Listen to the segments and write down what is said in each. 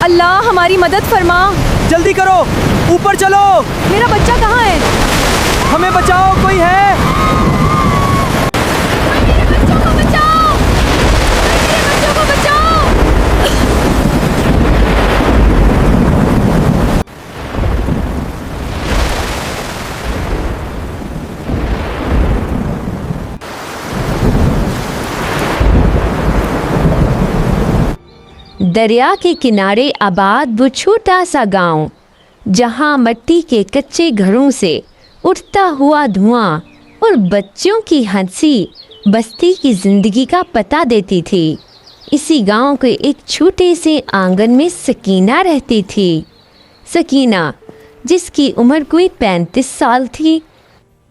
اللہ ہماری مدد فرما۔ جلدی کرو، اوپر چلو، میرا بچہ کہاں ہے؟ ہمیں بچاؤ، کوئی ہے؟ میرے بچوں کو بچاؤ، میرے بچوں کو بچاؤ۔ دریا کے کنارے آباد وہ چھوٹا سا گاؤں، جہاں مٹی کے کچے گھروں سے اٹھتا ہوا دھواں اور بچوں کی ہنسی بستی کی زندگی کا پتہ دیتی تھی۔ اسی گاؤں کے ایک چھوٹے سے آنگن میں سکینہ رہتی تھی۔ سکینہ، جس کی عمر کوئی 35 سال تھی،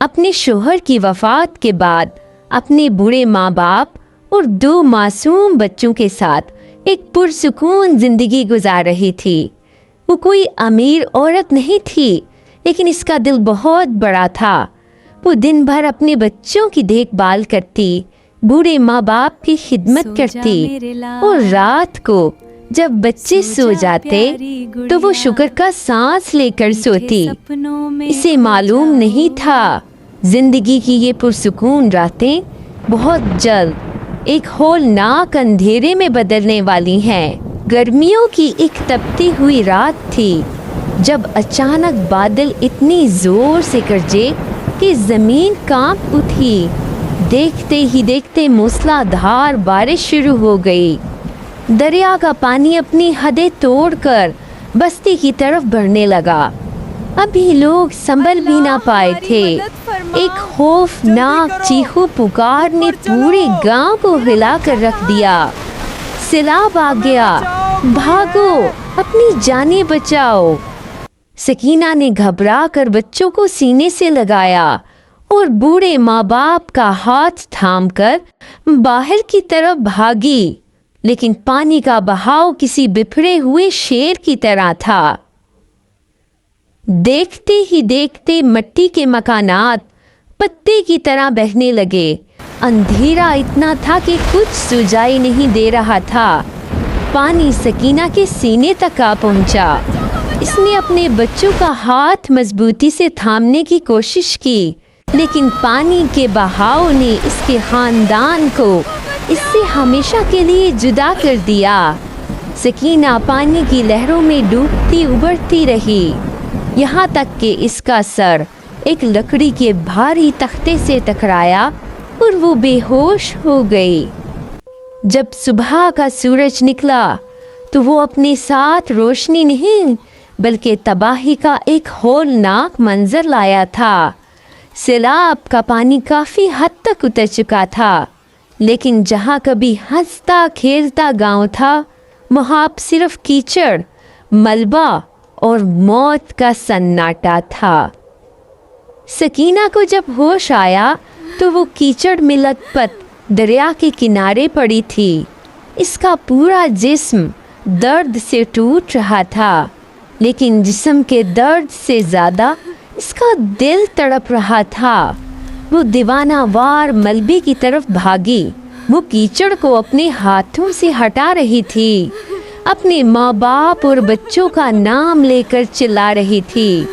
اپنے شوہر کی وفات کے بعد اپنے بوڑھے ماں باپ اور 2 معصوم بچوں کے ساتھ ایک پرسکون زندگی گزار رہی تھی۔ وہ کوئی امیر عورت نہیں تھی، لیکن اس کا دل بہت بڑا تھا۔ وہ دن بھر اپنے بچوں کی دیکھ بھال کرتی، بوڑھے ماں باپ کی خدمت کرتی، اور رات کو جب بچے سو جاتے تو وہ شکر کا سانس لے کر سوتی۔ اسے معلوم نہیں تھا زندگی کی یہ پرسکون راتیں بہت جلد ایک ہولناک اندھیرے میں بدلنے والی ہیں۔ گرمیوں کی ایک تپتی ہوئی رات تھی جب اچانک بادل اتنی زور سے گرجے کہ زمین کانپ اٹھی۔ دیکھتے ہی دیکھتے موسلا دھار بارش شروع ہو گئی۔ دریا کا پانی اپنی حدیں توڑ کر بستی کی طرف بڑھنے لگا۔ ابھی لوگ سنبھل بھی نہ پائے تھے، ایک خوفناک چیخو پکار نے پورے گاؤں کو ہلا کر رکھ دیا۔ سیلاب آ گیا، بھاگو، اپنی جانیں بچاؤ۔ سکینہ نے گھبرا کر بچوں کو سینے سے لگایا اور بوڑھے ماں باپ کا ہاتھ تھام کر باہر کی طرف بھاگی، لیکن پانی کا بہاؤ کسی بپھرے ہوئے شیر کی طرح تھا۔ دیکھتے ہی دیکھتے مٹی کے مکانات پتے کی طرح بہنے لگے۔ اندھیرا اتنا تھا کہ کچھ سجائی نہیں دے رہا تھا۔ پانی سکینہ کے سینے تک آ پہنچا۔ اس نے اپنے بچوں کا ہاتھ مضبوطی سے تھامنے کی کوشش کی، لیکن پانی کے بہاؤ نے اس کے خاندان کو اس سے ہمیشہ کے لیے جدا کر دیا۔ سکینہ پانی کی لہروں میں ڈوبتی ابھرتی رہی، یہاں تک کہ اس کا سر ایک لکڑی کے بھاری تختے سے ٹکرایا اور وہ بے ہوش ہو گئی۔ جب صبح کا سورج نکلا تو وہ اپنے ساتھ روشنی نہیں بلکہ تباہی کا ایک ہولناک منظر لایا تھا۔ سیلاب کا پانی کافی حد تک اتر چکا تھا، لیکن جہاں کبھی ہنستا کھیلتا گاؤں تھا، وہاں اب صرف کیچڑ، ملبہ اور موت کا سناٹا تھا۔ سکینہ کو جب ہوش آیا تو وہ کیچڑ میں لت پت دریا کے کنارے پڑی تھی۔ اس کا پورا جسم درد سے ٹوٹ رہا تھا، لیکن جسم کے درد سے زیادہ اس کا دل تڑپ رہا تھا۔ وہ دیوانہ وار ملبے کی طرف بھاگی۔ وہ کیچڑ کو اپنے ہاتھوں سے ہٹا رہی تھی، اپنے ماں باپ اور بچوں کا نام لے کر چلا رہی تھی،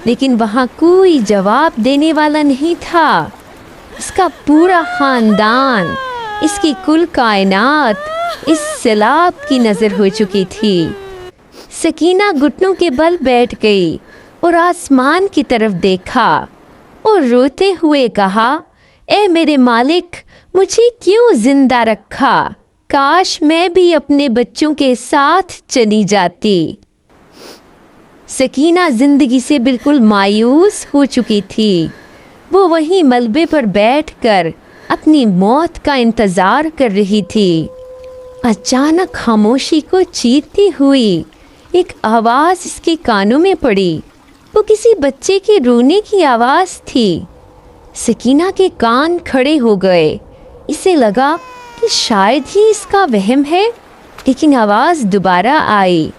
لیکن وہاں کوئی جواب دینے والا نہیں تھا۔ اس کا پورا خاندان، اس کی کل کائنات اس سیلاب کی نظر ہو چکی تھی۔ سکینہ گھٹنوں کے بل بیٹھ گئی اور آسمان کی طرف دیکھا اور روتے ہوئے کہا، اے میرے مالک، مجھے کیوں زندہ رکھا؟ کاش میں بھی اپنے بچوں کے ساتھ چلی جاتی۔ سکینہ زندگی سے بالکل مایوس ہو چکی تھی۔ وہ وہیں ملبے پر بیٹھ کر اپنی موت کا انتظار کر رہی تھی۔ اچانک خاموشی کو چیرتی ہوئی ایک آواز اس کے کانوں میں پڑی۔ وہ کسی بچے کے رونے کی آواز تھی۔ سکینہ کے کان کھڑے ہو گئے۔ اسے لگا کہ شاید ہی اس کا وہم ہے، لیکن آواز دوبارہ آئی۔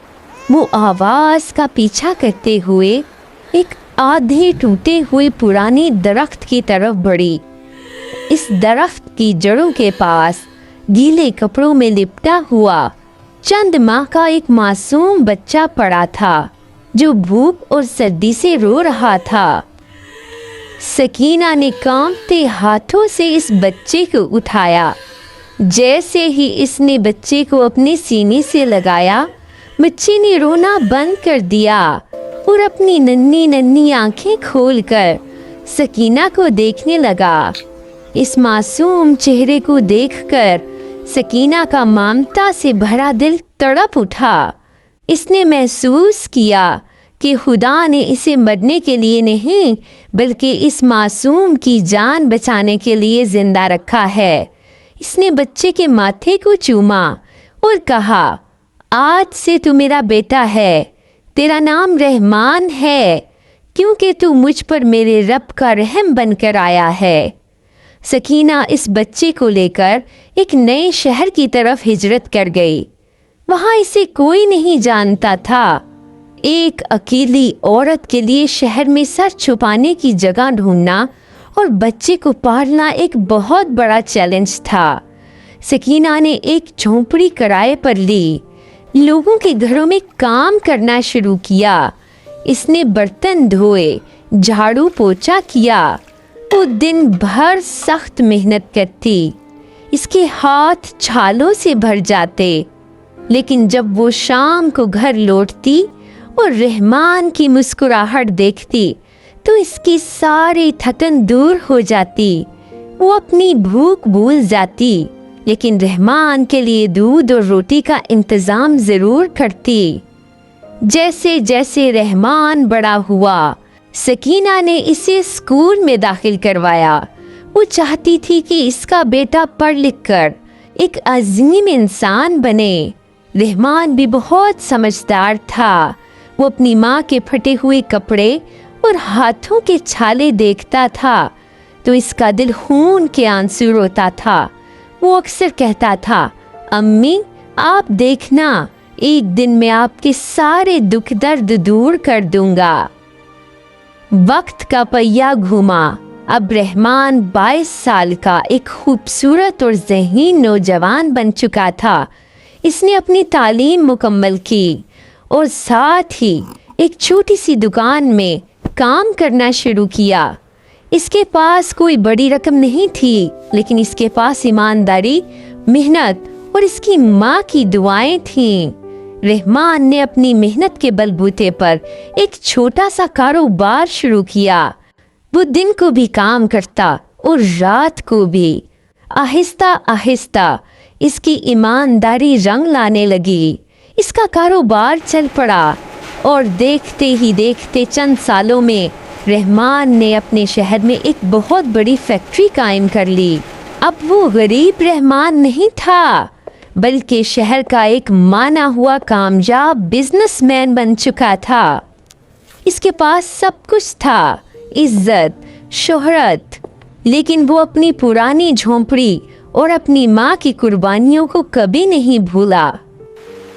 وہ آواز کا پیچھا کرتے ہوئے ایک آدھے ٹوٹے ہوئے پرانے درخت کی طرف بڑھی۔ اس درخت کی جڑوں کے پاس گیلے کپڑوں میں لپٹا ہوا चंद माह का एक मासूम बच्चा पड़ा था जो भूख और सर्दी से रो रहा था। सकीना ने कांपते हाथों से इस बच्चे को उठाया। जैसे ही इसने बच्चे को अपने सीने से लगाया, बच्चे ने रोना बंद कर दिया और अपनी नन्ही नन्ही आंखें खोलकर सकीना को देखने लगा। इस मासूम चेहरे को देखकर सकीना का ममता से भरा दिल तड़प उठा। इसने महसूस किया कि खुदा ने इसे मरने के लिए नहीं बल्कि इस मासूम की जान बचाने के लिए जिंदा रखा है। इसने बच्चे के माथे को चूमा और कहा, आज से तू मेरा बेटा है, तेरा नाम रहमान है क्योंकि तू मुझ पर मेरे रब का रहम बनकर आया है। सकीना इस बच्चे को लेकर एक नए शहर की तरफ हिजरत कर गई। वहाँ इसे कोई नहीं जानता था। एक अकेली औरत के लिए शहर में सर छुपाने की जगह ढूंढना और बच्चे को पालना एक बहुत बड़ा चैलेंज था। सकीना ने एक झोंपड़ी किराए पर ली, लोगों के घरों में काम करना शुरू किया। इसने बर्तन धोए, झाड़ू पोछा किया। वो दिन भर सख्त मेहनत करती। इसके हाथ छालों से भर जाते, लेकिन जब वो शाम को घर लौटती और रहमान की मुस्कुराहट देखती तो इसकी सारी थकन दूर हो जाती। वो अपनी भूख भूल जाती, लेकिन रहमान के लिए दूध और रोटी का इंतज़ाम ज़रूर करती। जैसे जैसे रहमान बड़ा हुआ, सकीना ने इसे स्कूल में दाखिल करवाया। वो चाहती थी कि इसका बेटा पढ़ लिख कर एक अजीम इंसान बने। रहमान भी बहुत समझदार था। वो अपनी माँ के फटे हुए कपड़े और हाथों के छाले देखता था तो इसका दिल खून के आंसू रोता था। वो अक्सर कहता था, अम्मी आप देखना, एक दिन मैं आपके सारे दुख दर्द दूर कर दूंगा। वक्त का पहिया घूमा। अब रहमान 22 साल का एक खूबसूरत और ज़हीन नौजवान बन चुका था। इसने अपनी तालीम मुकम्मल की और साथ ही एक छोटी सी दुकान में काम करना शुरू किया। इसके पास कोई बड़ी रकम नहीं थी, लेकिन इसके पास ईमानदारी, मेहनत और इसकी माँ की दुआएं थीं। रहमान ने अपनी मेहनत के बलबूते पर एक छोटा सा कारोबार शुरू किया। वो दिन को भी काम करता और रात को भी। आहिस्ता आहिस्ता इसकी ईमानदारी रंग लाने लगी। इसका कारोबार चल पड़ा और देखते ही देखते चंद सालों में रहमान ने अपने शहर में एक बहुत बड़ी फैक्ट्री कायम कर ली। अब वो गरीब रहमान नहीं था, बल्कि शहर का एक माना हुआ कामयाब बिजनेसमैन बन चुका था। इसके पास सब कुछ था, इज्जत, शोहरत, लेकिन वो अपनी पुरानी झोंपड़ी और अपनी माँ की कुर्बानियों को कभी नहीं भूला।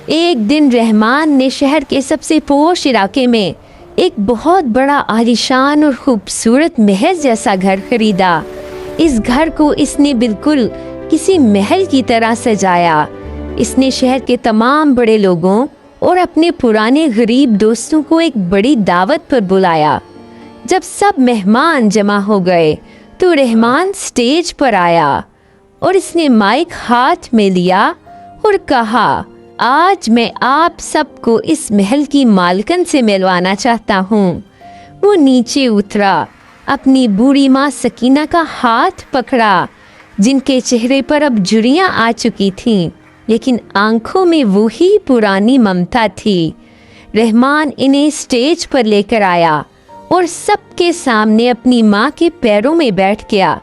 एक दिन रहमान ने शहर के सबसे पोश इलाके में एक बहुत बड़ा आलीशान और खूबसूरत महल जैसा घर खरीदा। इस घर को इसने बिल्कुल किसी महल की तरह सजाया। इसने शहर के तमाम बड़े लोगों और अपने पुराने गरीब दोस्तों को एक बड़ी दावत पर बुलाया। जब सब मेहमान जमा हो गए तो रहमान स्टेज पर आया और इसने माइक हाथ में लिया और कहा, आज मैं आप सबको इस महल की मालकन से मिलवाना चाहता हूँ। वो नीचे उतरा, अपनी बूढ़ी माँ सकीना का हाथ पकड़ा, जिनके चेहरे पर अब झुर्रियाँ आ चुकी थीं, लेकिन आंखों में वही पुरानी ममता थी। रहमान इन्हें स्टेज पर लेकर आया और सबके सामने अपनी माँ के पैरों में बैठ गया।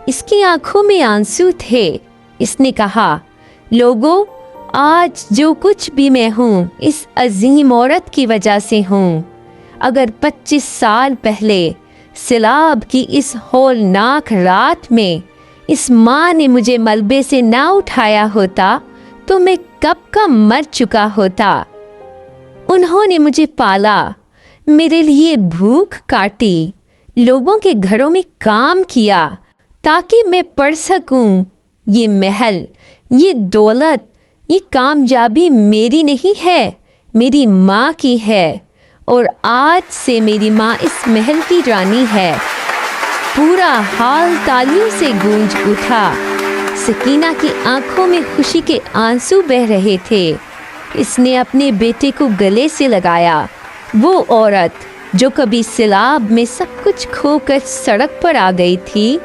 इसकी आंखों में आंसू थे। इसने कहा, लोगों, आज जो कुछ भी मैं हूँ इस अजीम औरत की वजह से हूँ। अगर 25 साल पहले सिलाब की इस हौलनाक रात में इस माँ ने मुझे मलबे से ना उठाया होता तो मैं कब का मर चुका होता। उन्होंने मुझे पाला, मेरे लिए भूख काटी, लोगों के घरों में काम किया ताकि मैं पढ़ सकूं। ये महल, ये दौलत ये कामयाबी मेरी नहीं है, मेरी माँ की है और आज से मेरी माँ इस महल की रानी है। पूरा हाल तालियों से गूंज उठा। सकीना की आंखों में खुशी के आंसू बह रहे थे। इसने अपने बेटे को गले से लगाया। वो औरत जो कभी सैलाब में सब कुछ खोकर सड़क पर आ गई थी,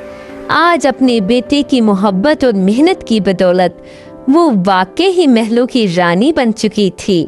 आज अपने बेटे की मोहब्बत और मेहनत की बदौलत वो वाकई ही महलों की रानी बन चुकी थी।